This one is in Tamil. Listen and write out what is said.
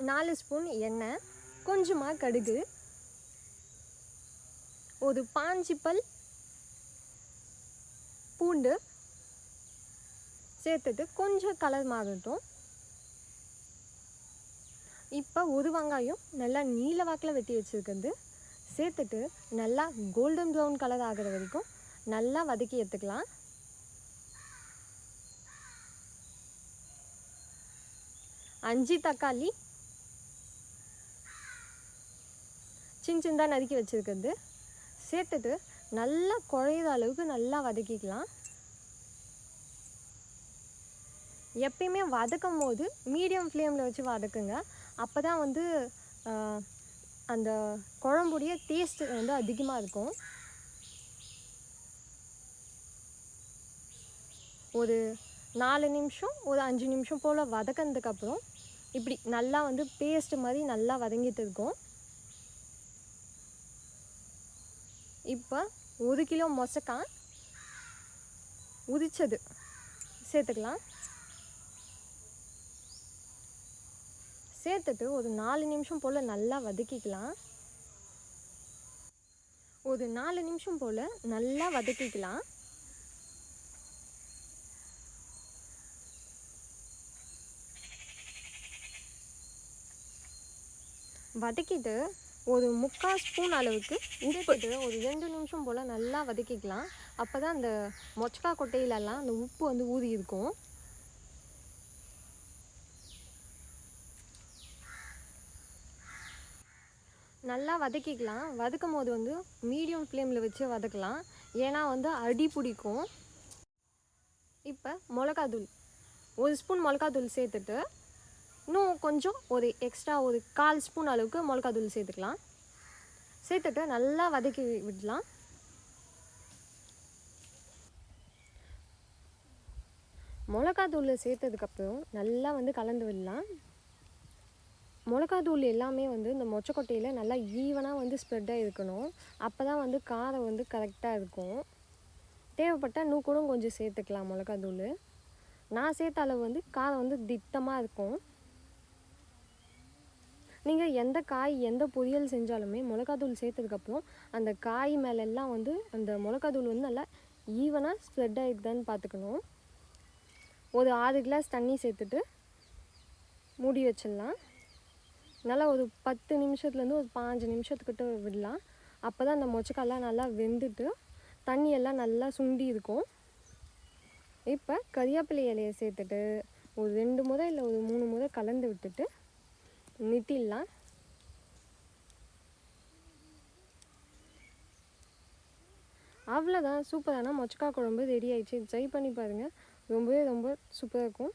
4 ஸ்பூன் எண்ணெய், கொஞ்சமாக கடுகு, ஒரு 5 பல் பூண்டு சேர்த்துட்டு கொஞ்சம் கலர் மாறட்டும். இப்போ ஒரு வெங்காயம் நல்லா நீல வாக்கில் வெட்டி வச்சுருக்கிறது சேர்த்துட்டு நல்லா கோல்டன் ப்ரௌன் கலர் ஆகிற வரைக்கும் நல்லா வதக்கி எடுத்துக்கலாம். அஞ்சு தக்காளி சின்னதாக நறுக்கி வச்சுருக்கிறது சேர்த்துட்டு நல்லா குழையிற அளவுக்கு நல்லா வதக்கிக்கலாம். எப்பயுமே வதக்கும் போது மீடியம் ஃப்ளேமில் வச்சு வதக்குங்க. அப்போ தான் வந்து அந்த குழம்புடைய டேஸ்ட்டு வந்து அதிகமாக இருக்கும். ஒரு 4 நிமிஷம் ஒரு 5 நிமிஷம் போல் வதக்கினதுக்கப்புறம் இப்படி நல்லா வந்து பேஸ்ட் மாதிரி நல்லா வதங்கிட்டு இருக்கும். இப்போ 1 கிலோ மொச்சக்காய் உரிச்சது சேர்த்துக்கலாம். சேர்த்துட்டு ஒரு 4 நிமிஷம் போல் நல்லா வதக்கிக்கலாம். ஒரு 4 நிமிஷம் போல் நல்லா வதக்கிக்கலாம். வதக்கிட்டு ஒரு 3/4 ஸ்பூன் அளவுக்கு உப்புட்டு ஒரு 2 நிமிஷம் போல் நல்லா வதக்கிக்கலாம். அப்போ தான் அந்த மொச்சக்காய் கொட்டையிலெல்லாம் அந்த உப்பு வந்து ஊறி இருக்கும். நல்லா வதக்கிக்கலாம். வதக்கும் போது வந்து மீடியம் ஃப்ளேமில் வச்சு வதக்கலாம், ஏன்னா வந்து அடி பிடிக்கும். இப்போ மிளகாத்தூள் 1 ஸ்பூன் மிளகாத்தூள் சேர்த்துட்டு இன்னும் கொஞ்சம் ஒரு எக்ஸ்ட்ரா ஒரு 1/4 ஸ்பூன் அளவுக்கு மிளகாத்தூள் சேர்த்துக்கலாம். சேர்த்துட்டு நல்லா வதக்கி விடலாம். மிளகாத்தூள் சேர்த்ததுக்கப்புறம் நல்லா வந்து கலந்து விடலாம். மிளகாத்தூள் எல்லாமே வந்து இந்த மொச்சக்கொட்டையில் நல்லா ஈவனாக வந்து ஸ்ப்ரெட்டாக இருக்கணும். அப்போ தான் வந்து காரம் வந்து கரெக்டாக இருக்கும். தேவைப்பட்டால் இன்னும் கூட கொஞ்சம் சேர்த்துக்கலாம் மிளகாத்தூள். நான் சேர்த்த அளவு வந்து காரம் வந்து திட்டமாக இருக்கும். நீங்கள் எந்த காய் எந்த பொரியல் செஞ்சாலுமே மிளகாத்தூள் சேர்த்ததுக்கப்புறம் அந்த காய் மேலெல்லாம் வந்து அந்த மிளகாத்தூள் வந்து நல்லா ஈவனாக ஸ்ப்ரெட் ஆகிருக்குதான்னு பார்த்துக்கணும். ஒரு 6 கிளாஸ் தண்ணி சேர்த்துட்டு மூடி வச்சிடலாம். நல்லா ஒரு 10 நிமிஷத்துலேருந்து ஒரு 15 நிமிஷத்துக்கிட்ட விடலாம். அப்போ தான் அந்த மொச்சக்காயெல்லாம் நல்லா வெந்துட்டு தண்ணியெல்லாம் நல்லா சுண்டி இருக்கும். இப்போ கறிவேப்பிலை இலையை சேர்த்துட்டு ஒரு 2 முறை இல்லை ஒரு 3 முறை கலந்து விட்டுட்டு நிறுத்திடலாம். அவ்வளோதான், சூப்பரான மொச்சக்காய் குழம்பு ரெடி ஆயிடுச்சு. ட்ரை பண்ணி பாருங்கள், ரொம்ப சூப்பராக இருக்கும்.